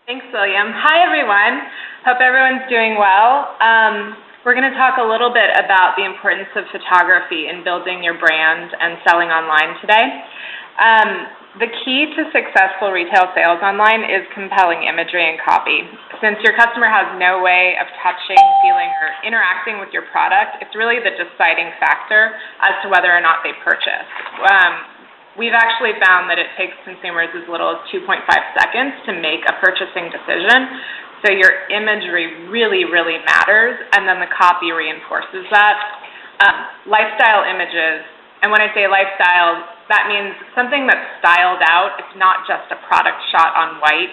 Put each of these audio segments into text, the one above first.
Thanks, William. Hi, everyone. Hope everyone's doing well. We're going to talk a little bit about the importance of photography in building your brand and selling online today. The key to successful retail sales online is compelling imagery and copy. Since your customer has no way of touching, feeling, or interacting with your product, it's really the deciding factor as to whether or not they purchase. We've actually found that it takes consumers as little as 2.5 seconds to make a purchasing decision. So your imagery really, really matters, and then the copy reinforces that. Lifestyle images, and when I say lifestyle, that means something that's styled out. It's not just a product shot on white,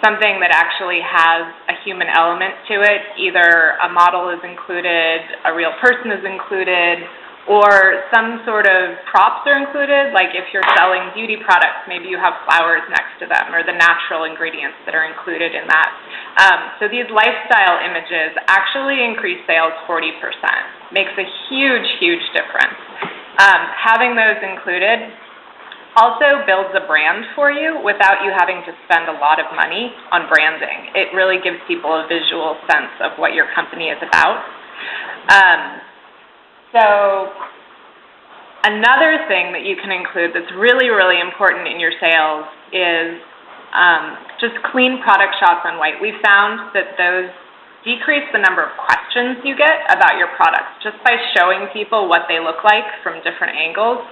something that actually has a human element to it. Either a model is included, a real person is included, or some sort of props are included, like if you're selling beauty products, maybe you have flowers next to them, or the natural ingredients that are included in that. So these lifestyle images actually increase sales 40%. Makes a huge, huge difference. Having those included also builds a brand for you without you having to spend a lot of money on branding. It really gives people a visual sense of what your company is about. So another thing that you can include that's really, really important in your sales is just clean product shots on white. We found that those decrease the number of questions you get about your products just by showing people what they look like from different angles.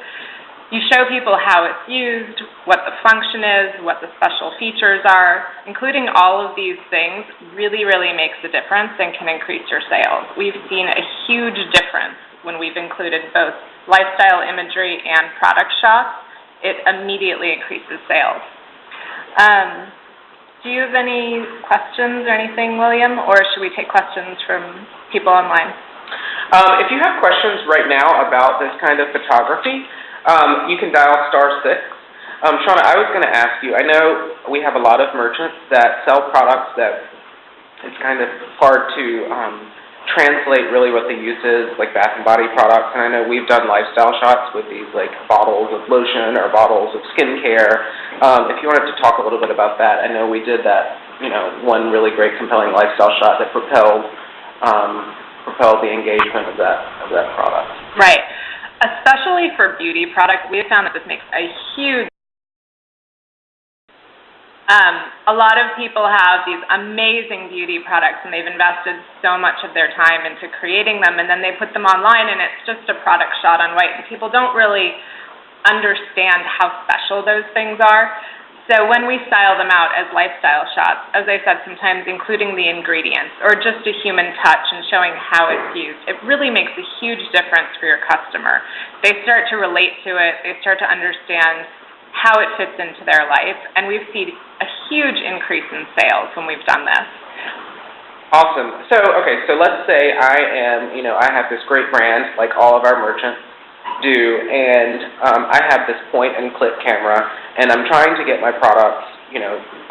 You show people how it's used, what the function is, what the special features are. Including all of these things really, really makes a difference and can increase your sales. We've seen a huge difference when we've included both lifestyle imagery and product shots. It immediately increases sales. Do you have any questions or anything, William, or should we take questions from people online? If you have questions right now about this kind of photography, you can dial *6. Shauna, I was going to ask you, I know we have a lot of merchants that sell products that it's kind of hard to translate really what the use is, like bath and body products, and I know we've done lifestyle shots with these like bottles of lotion or bottles of skincare. If you wanted to talk a little bit about that, I know we did that, one really great compelling lifestyle shot that propelled the engagement of that product. Right. Especially for beauty products, we have found that this makes a huge. A lot of people have these amazing beauty products and they've invested so much of their time into creating them, and then they put them online and it's just a product shot on white, and people don't really understand how special those things are. So when we style them out as lifestyle shots, as I said, sometimes including the ingredients or just a human touch and showing how it's used, it really makes a huge difference for your customer. They start to relate to it, they start to understand how it fits into their life, and we've seen a huge increase in sales when we've done this. Awesome. So let's say I have this great brand like all of our merchants do, and I have this point-and-click camera, and I'm trying to get my products,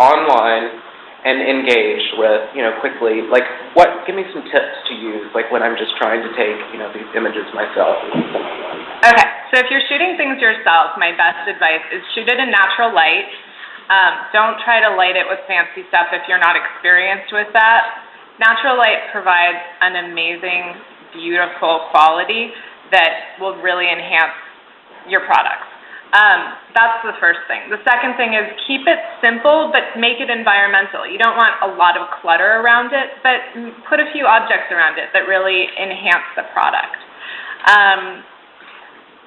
online and engaged with, quickly. Like, give me some tips to use, like when I'm just trying to take, these images myself. Okay, so if you're shooting things yourself, my best advice is shoot it in natural light. Don't try to light it with fancy stuff if you're not experienced with that. Natural light provides an amazing, beautiful quality that will really enhance your products. That's the first thing. The second thing is keep it simple, but make it environmental. You don't want a lot of clutter around it, but put a few objects around it that really enhance the product.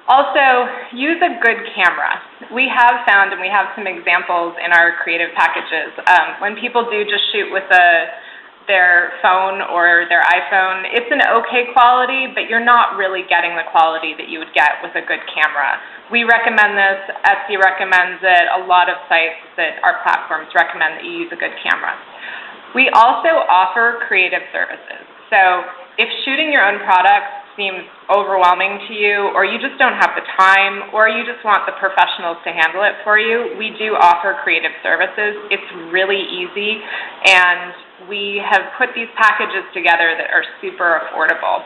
Also, use a good camera. We have found, and we have some examples in our creative packages, when people do just shoot with their phone or their iPhone, it's an okay quality, but you're not really getting the quality that you would get with a good camera. We recommend this, Etsy recommends it, a lot of sites that our platforms recommend that you use a good camera. We also offer creative services. So if shooting your own products seems overwhelming to you, or you just don't have the time, or you just want the professionals to handle it for you, we do offer creative services. It's really easy, and we have put these packages together that are super affordable.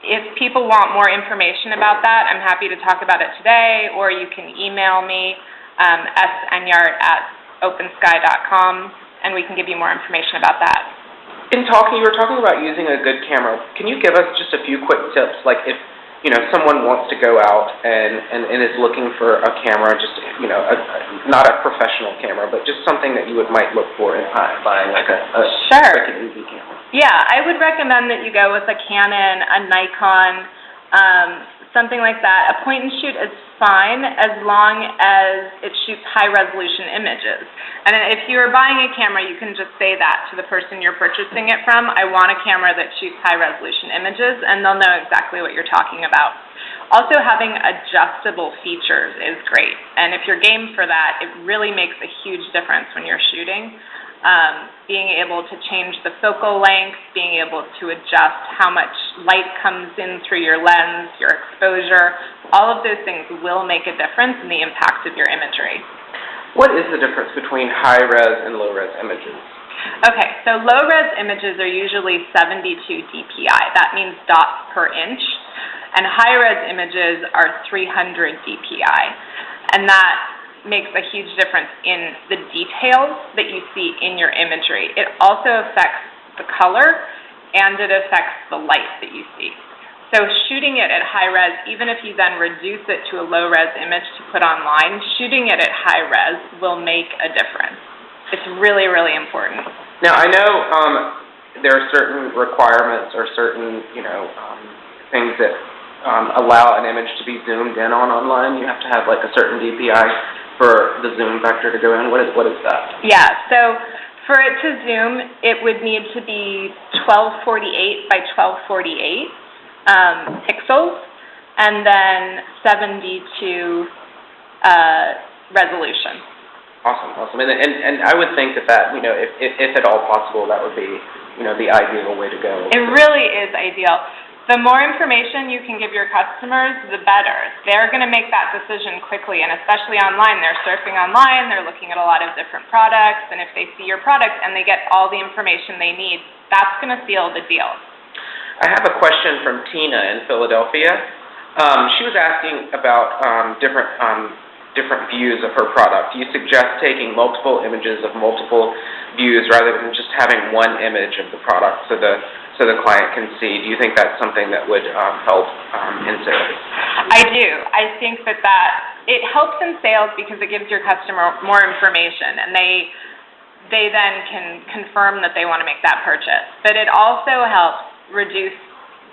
If people want more information about that, I'm happy to talk about it today, or you can email me, senyart at opensky.com, and we can give you more information about that. You were talking about using a good camera. Can you give us just a few quick tips, like if someone wants to go out and is looking for a camera, just not a professional camera, but just something that you might look for in buying like a Sure. quick and easy camera? Yeah, I would recommend that you go with a Canon, a Nikon, something like that. A point and shoot is fine as long as it shoots high-resolution images. And if you're buying a camera, you can just say that to the person you're purchasing it from. I want a camera that shoots high-resolution images, and they'll know exactly what you're talking about. Also, having adjustable features is great. And if you're game for that, it really makes a huge difference when you're shooting. Being able to change the focal length, being able to adjust how much light comes in through your lens, your exposure, all of those things will make a difference in the impact of your imagery. What is the difference between high-res and low-res images? Okay, so low-res images are usually 72 dpi. That means dots per inch. And high-res images are 300 dpi. And that makes a huge difference in the details that you see in your imagery. It also affects the color, and it affects the light that you see. So shooting it at high-res, even if you then reduce it to a low-res image to put online, shooting it at high-res will make a difference. It's really, really important. Now, I know there are certain requirements or certain, things that allow an image to be zoomed in on online. You have to have like a certain DPI for the zoom vector to go in. What is that? Yeah, so for it to zoom, it would need to be 1248 by 1248 pixels, and then 72 resolution. Awesome. And I would think that if at all possible, that would be the ideal way to go. It really is ideal. The more information you can give your customers, the better. They're going to make that decision quickly, and especially online. They're surfing online, they're looking at a lot of different products, and if they see your product and they get all the information they need, that's going to seal the deal. I have a question from Tina in Philadelphia. She was asking about different views of her product. You suggest taking multiple images of multiple views rather than just having one image of the product so the client can see. Do you think that's something that would help in sales? I do. I think that it helps in sales because it gives your customer more information, and they then can confirm that they want to make that purchase. But it also helps reduce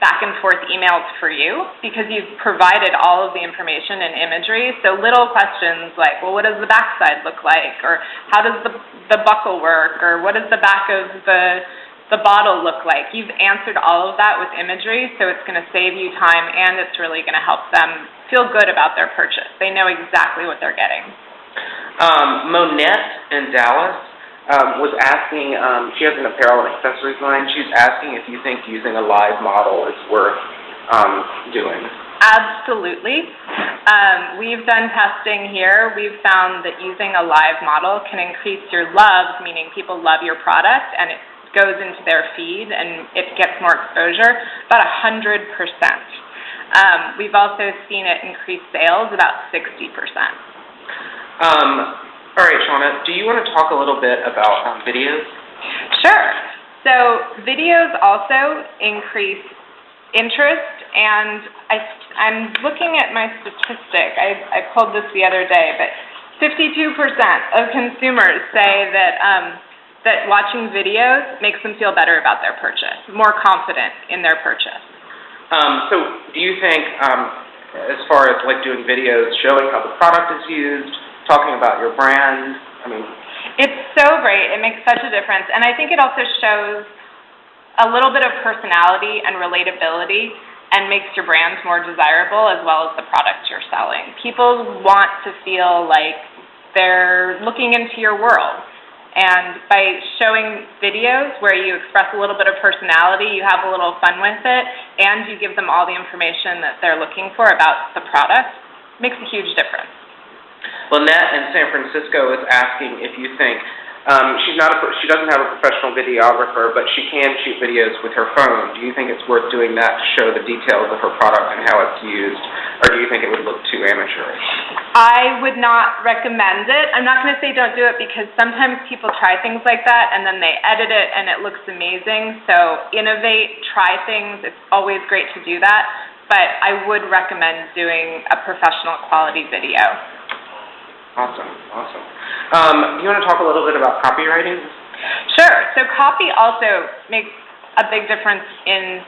back and forth emails for you because you've provided all of the information and imagery. So little questions like, well, what does the backside look like? Or how does the buckle work? Or what does the back of the bottle look like? You've answered all of that with imagery, so it's going to save you time, and it's really going to help them feel good about their purchase. They know exactly what they're getting. Monette in Dallas was asking, she has an apparel and accessories line. She's asking if you think using a live model is worth doing. Absolutely. We've done testing here. We've found that using a live model can increase your love, meaning people love your product, and it goes into their feed and it gets more exposure, about 100%. We've also seen it increase sales about 60%. All right, Shauna, do you want to talk a little bit about videos? Sure. So videos also increase interest, and I'm looking at my statistic. I pulled this the other day, but 52% of consumers say that watching videos makes them feel better about their purchase, more confident in their purchase. So do you think, as far as like doing videos showing how the product is used, talking about your brand, It's so great. It makes such a difference. And I think it also shows a little bit of personality and relatability and makes your brand more desirable as well as the product you're selling. People want to feel like they're looking into your world. And by showing videos where you express a little bit of personality, you have a little fun with it, and you give them all the information that they're looking for about the product, makes a huge difference. Lynette in San Francisco is asking if you think, she doesn't have a professional videographer, but she can shoot videos with her phone. Do you think it's worth doing that to show the details of her product and how it's used, or do you think it would look too amateurish? I would not recommend it. I'm not going to say don't do it because sometimes people try things like that and then they edit it and it looks amazing. So innovate, try things. It's always great to do that. But I would recommend doing a professional quality video. Awesome, awesome. You want to talk a little bit about copywriting? Sure. So copy also makes a big difference in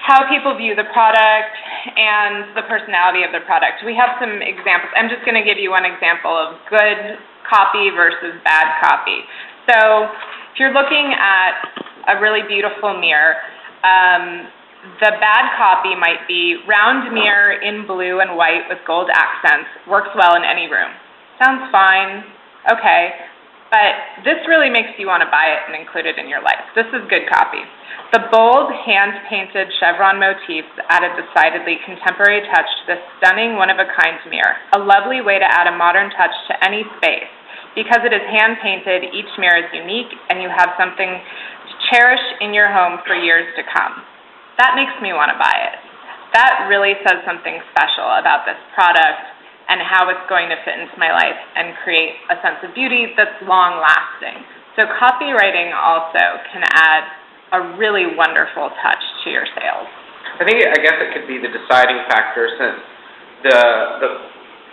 how people view the product and the personality of the product. We have some examples. I'm just going to give you one example of good copy versus bad copy. So if you're looking at a really beautiful mirror, the bad copy might be round mirror in blue and white with gold accents, works well in any room. Sounds fine, okay, but this really makes you want to buy it and include it in your life. This is good copy. The bold, hand-painted chevron motifs add a decidedly contemporary touch to this stunning, one-of-a-kind mirror, a lovely way to add a modern touch to any space. Because it is hand-painted, each mirror is unique, and you have something to cherish in your home for years to come. That makes me want to buy it. That really says something special about this product and how it's going to fit into my life and create a sense of beauty that's long-lasting. So copywriting also can add a really wonderful touch to your sales. I guess it could be the deciding factor since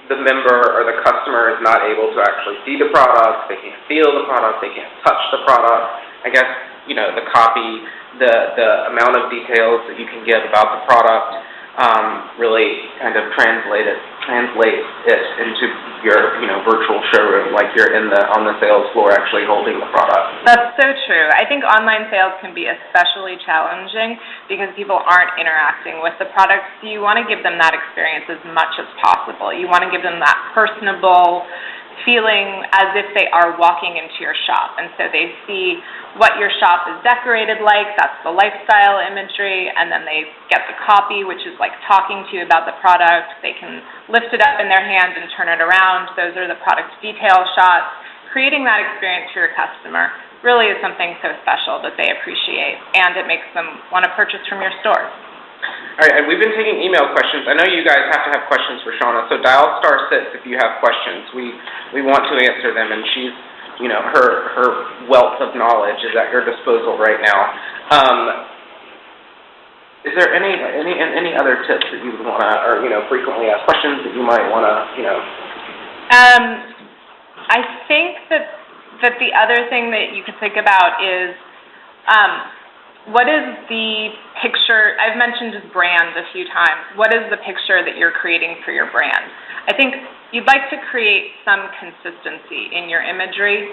the member or the customer is not able to actually see the product, they can't feel the product, they can't touch the product. I guess, the copy, the amount of details that you can give about the product really kind of translates it into your, virtual showroom, like you're on the sales floor actually holding the product. That's so true. I think online sales can be especially challenging because people aren't interacting with the product. So you want to give them that experience as much as possible. You want to give them that personable feeling as if they are walking into your shop. And so they see what your shop is decorated like, that's the lifestyle imagery, and then they get the copy, which is like talking to you about the product. They can lift it up in their hand and turn it around. Those are the product detail shots. Creating that experience for your customer really is something so special that they appreciate, and it makes them want to purchase from your store. All right, and we've been taking email questions. I know you guys have to have questions for Shauna, so dial *6 if you have questions. We want to answer them, and she's, her wealth of knowledge is at your disposal right now. Is there any other tips that you would want to, or frequently asked questions that you might want to, I think that the other thing that you could think about is, what is the picture? I've mentioned brand a few times. What is the picture that you're creating for your brand? I think you'd like to create some consistency in your imagery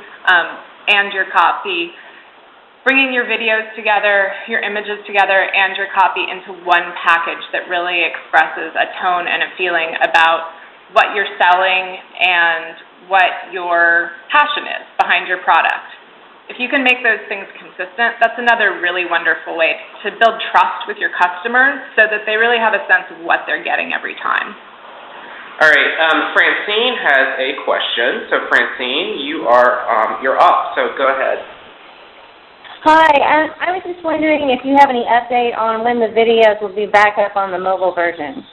and your copy, bringing your videos together, your images together, and your copy into one package that really expresses a tone and a feeling about what you're selling and what your passion is behind your product. If you can make those things consistent, that's another really wonderful way to build trust with your customers so that they really have a sense of what they're getting every time. All right, Francine has a question. So Francine, you're up, so go ahead. Hi, I was just wondering if you have any update on when the videos will be back up on the mobile version.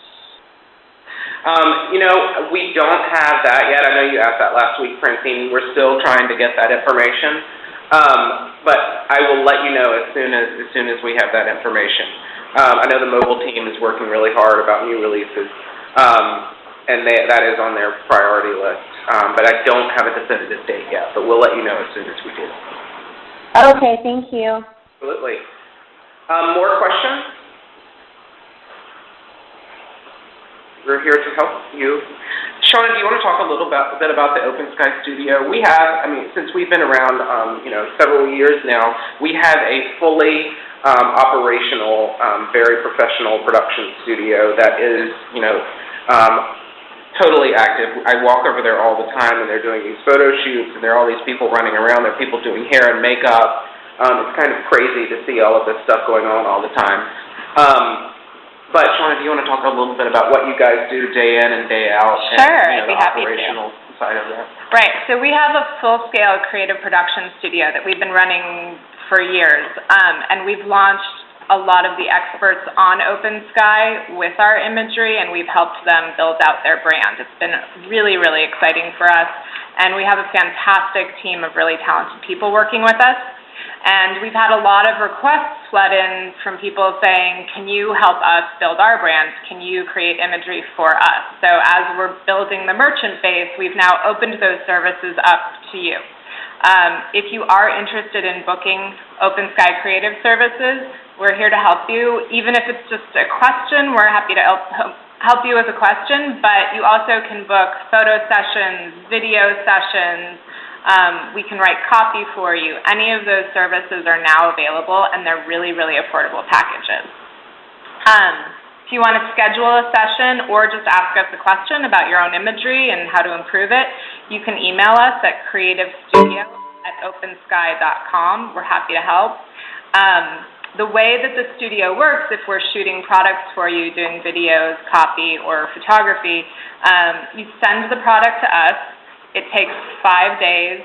We don't have that yet. I know you asked that last week, Francine. We're still trying to get that information. But I will let you know as soon as we have that information. I know the mobile team is working really hard about new releases, and that is on their priority list. But I don't have a definitive date yet, but we'll let you know as soon as we do. Okay, thank you. Absolutely. More questions? We're here to help you. Shauna, do you want to talk a little bit about the Open Sky Studio? We have, since we've been around, several years now, we have a fully operational, very professional production studio that is, totally active. I walk over there all the time, and they're doing these photo shoots, and there are all these people running around. There are people doing hair and makeup. It's kind of crazy to see all of this stuff going on all the time. But, Shauna, do you want to talk a little bit about what you guys do day in and day out? Sure, I'd be happy to. The operational side of that. Right, so we have a full-scale creative production studio that we've been running for years, and we've launched a lot of the experts on OpenSky with our imagery, and we've helped them build out their brand. It's been really, really exciting for us, and we have a fantastic team of really talented people working with us. And we've had a lot of requests flood in from people saying, can you help us build our brand? Can you create imagery for us? So as we're building the merchant base, we've now opened those services up to you. If you are interested in booking OpenSky Creative Services, we're here to help you. Even if it's just a question, we're happy to help you with a question, but you also can book photo sessions, video sessions. We can write copy for you. Any of those services are now available, and they're really, really affordable packages. If you want to schedule a session or just ask us a question about your own imagery and how to improve it, you can email us at creativestudio@opensky.com. We're happy to help. The way that the studio works, if we're shooting products for you, doing videos, copy, or photography, you send the product to us. It takes 5 days.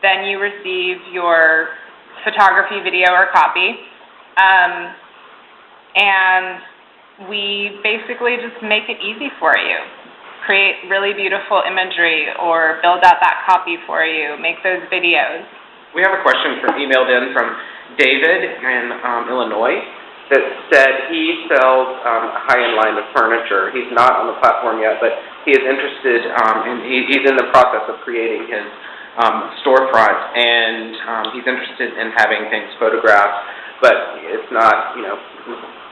Then you receive your photography, video, or copy. And we basically just make it easy for you. Create really beautiful imagery or build out that copy for you. Make those videos. We have a question emailed in from David in Illinois that said he sells a high-end line of furniture. He's not on the platform yet, but he is interested, and he's in the process of creating his storefront, and he's interested in having things photographed, but it's not,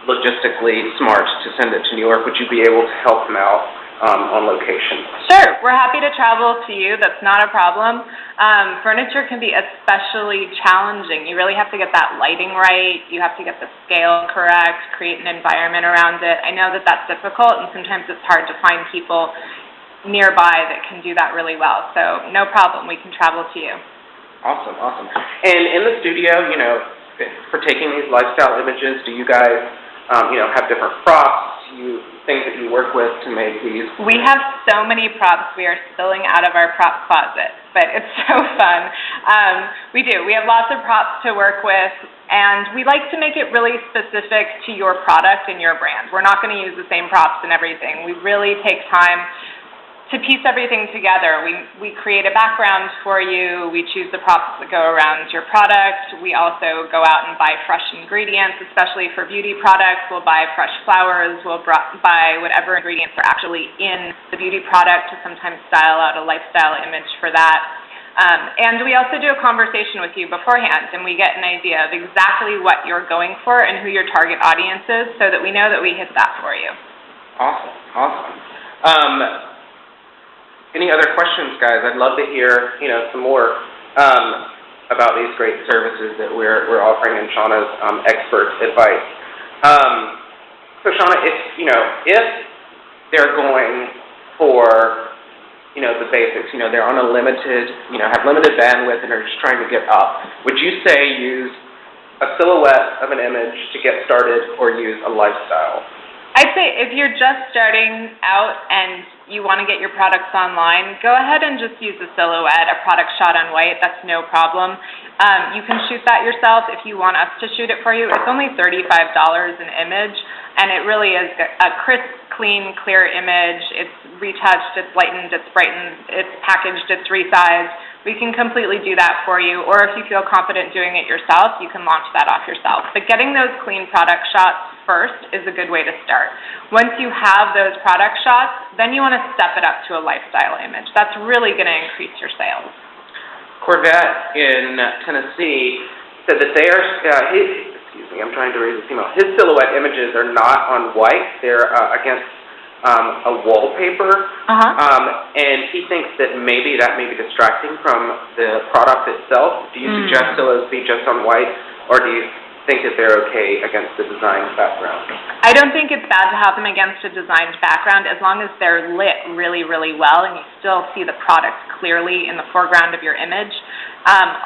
logistically smart to send it to New York. Would you be able to help him out on location? Sure. We're happy to travel to you. That's not a problem. Furniture can be especially challenging. You really have to get that lighting right. You have to get the scale correct, create an environment around it. I know that that's difficult, and sometimes it's hard to find people nearby that can do that really well. So no problem. We can travel to you. Awesome, awesome. And in the studio, for taking these lifestyle images, do you guys, have different props, things that you work with to make these? We have so many props. We are spilling out of our prop closet, but it's so fun. We do. We have lots of props to work with, and we like to make it really specific to your product and your brand. We're not going to use the same props and everything. We really take time to piece everything together. We create a background for you. We choose the props that go around your product. We also go out and buy fresh ingredients, especially for beauty products. We'll buy fresh flowers. We'll buy whatever ingredients are actually in the beauty product to sometimes style out a lifestyle image for that. And we also do a conversation with you beforehand, and we get an idea of exactly what you're going for and who your target audience is, so that we know that we hit that for you. Awesome, awesome. Any other questions, guys? I'd love to hear, some more about these great services that we're offering and Shauna's expert advice. So, Shauna, if they're going for, the basics, they're on a limited, have limited bandwidth and are just trying to get up, would you say use a silhouette of an image to get started or use a lifestyle? I'd say if you're just starting out and you want to get your products online, go ahead and just use a silhouette, a product shot on white. That's no problem. You can shoot that yourself if you want us to shoot it for you. It's only $35 an image, and it really is a crisp, clean, clear image. It's retouched, it's lightened, it's brightened, it's packaged, it's resized. We can completely do that for you, or if you feel confident doing it yourself, you can launch that off yourself. But getting those clean product shots first is a good way to start. Once you have those product shots, then you want to step it up to a lifestyle image. That's really going to increase your sales. Corvette in Tennessee said that they are, I'm trying to read this email. His silhouette images are not on white. They're against a wallpaper, and he thinks that maybe that may be distracting from the product itself. Do you suggest those be just on white, or do you think that they're okay against the designed background? I don't think it's bad to have them against a designed background as long as they're lit really, really well and you still see the product clearly in the foreground of your image.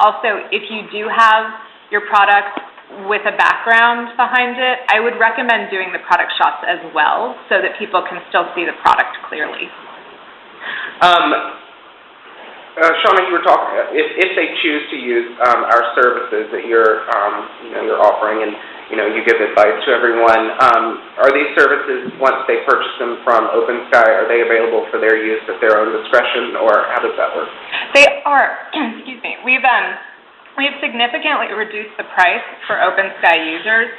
Also, if you do have your product with a background behind it, I would recommend doing the product shots as well so that people can still see the product clearly. Shauna, you were talking, if they choose to use our services that you're offering, and you give advice to everyone. Are these services, once they purchase them from OpenSky, are they available for their use at their own discretion, or how does that work? They are. Excuse me. We've significantly reduced the price for OpenSky users.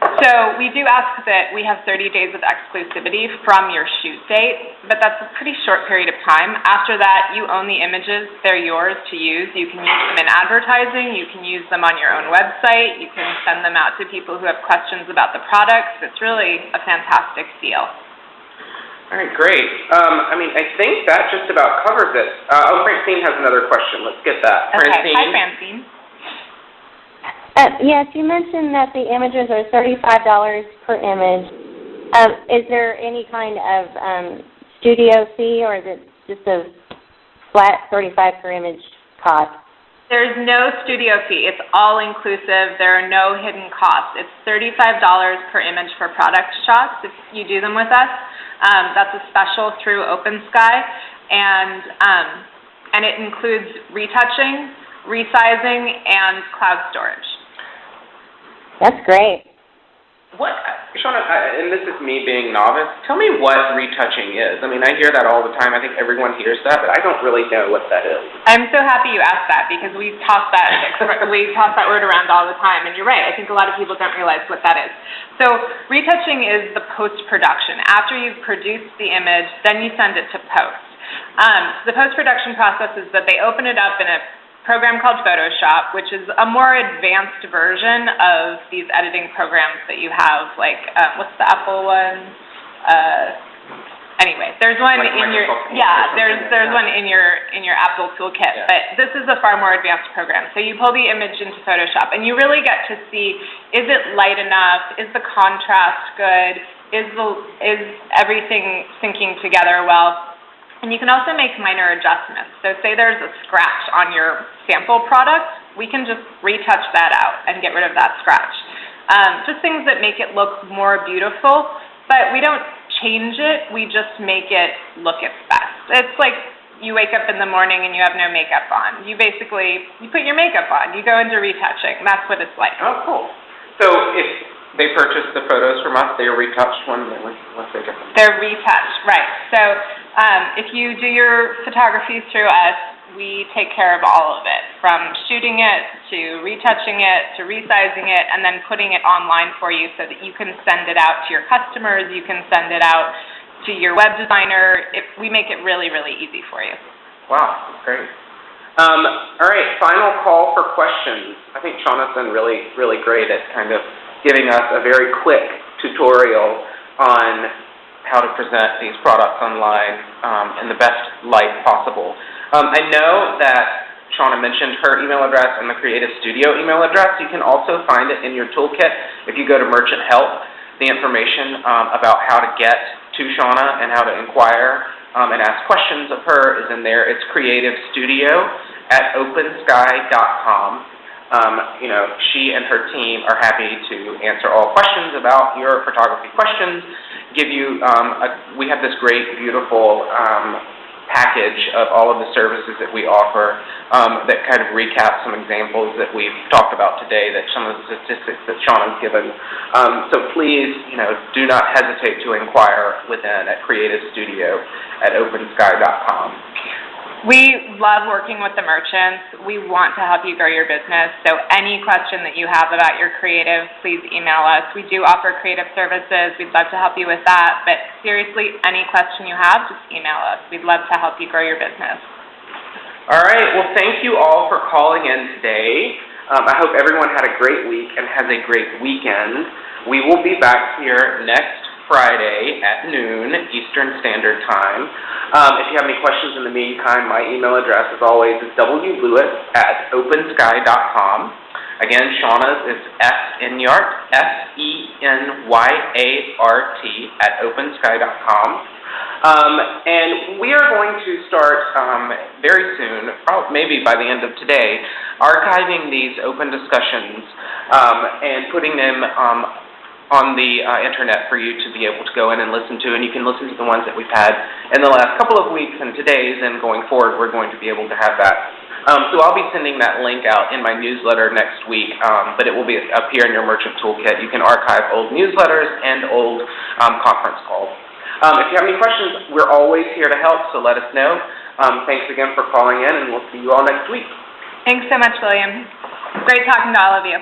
So we do ask that we have 30 days of exclusivity from your shoot date, but that's a pretty short period of time. After that, you own the images. They're yours to use. You can use them in advertising. You can use them on your own website. You can send them out to people who have questions about the products. It's really a fantastic deal. All right, great. I think that just about covers it. Francine has another question. Let's get that. Okay. Francine? Hi, Francine. Yes, you mentioned that the images are $35 per image. Is there any kind of studio fee, or is it just a flat $35 per image cost? There's no studio fee. It's all inclusive. There are no hidden costs. It's $35 per image for product shots if you do them with us. That's a special through OpenSky, and it includes retouching, resizing, and cloud storage. That's great. Shauna, and this is me being novice, tell me what retouching is. I hear that all the time. I think everyone hears that, but I don't really know what that is. I'm so happy you asked that, because we toss that word around all the time, and you're right. I think a lot of people don't realize what that is. So retouching is the post-production. After you've produced the image, then you send it to post. The post-production process is that they open it up in a program called Photoshop, which is a more advanced version of these editing programs that you have, like, what's the Apple one? Anyway, there's one in your, there's one in your Apple toolkit, but this is a far more advanced program. So you pull the image into Photoshop, and you really get to see, is it light enough? Is the contrast good? Is everything syncing together well? And you can also make minor adjustments. So say there's a scratch on your sample product, we can just retouch that out and get rid of that scratch. Just things that make it look more beautiful, but we don't change it, we just make it look its best. It's like you wake up in the morning and you have no makeup on. You put your makeup on, you go into retouching. That's what it's like. Oh, cool. So if they purchase the photos from us, they are retouched once they get them? They're retouched, right. So if you do your photography through us, we take care of all of it, from shooting it to retouching it to resizing it, and then putting it online for you so that you can send it out to your customers, you can send it out to your web designer. We make it really, really easy for you. Wow, great. All right, final call for questions. I think Shauna's done really, really great at kind of giving us a very quick tutorial on how to present these products online in the best light possible. I know that Shauna mentioned her email address and the Creative Studio email address. You can also find it in your toolkit. If you go to Merchant Help, the information about how to get to Shauna and how to inquire and ask questions of her is in there. It's creativstudio@opensky.com. She and her team are happy to answer all questions about your photography questions, give you, we have this great, beautiful package of all of the services that we offer that kind of recaps some examples that we've talked about today, that some of the statistics that Shauna's given. So please, do not hesitate to inquire within at creativestudio@opensky.com. We love working with the merchants. We want to help you grow your business. So any question that you have about your creative, please email us. We do offer creative services. We'd love to help you with that. But seriously, any question you have, just email us. We'd love to help you grow your business. All right. Well, thank you all for calling in today. I hope everyone had a great week and has a great weekend. We will be back here next Friday at noon Eastern Standard Time. If you have any questions in the meantime, my email address, as always, is wlewis@opensky.com. Again, Shauna's is Senyart, Senyart @opensky.com. And we are going to start very soon, probably maybe by the end of today, archiving these open discussions and putting them on the internet for you to be able to go in and listen to, and you can listen to the ones that we've had in the last couple of weeks and today's, and going forward we're going to be able to have that So I'll be sending that link out in my newsletter next week, but it will be up here in your merchant toolkit. You can archive old newsletters and old conference calls. If you have any questions, we're always here to help, so let us know. Thanks again for calling in, and we'll see you all next week. Thanks so much, William. Great talking to all of you.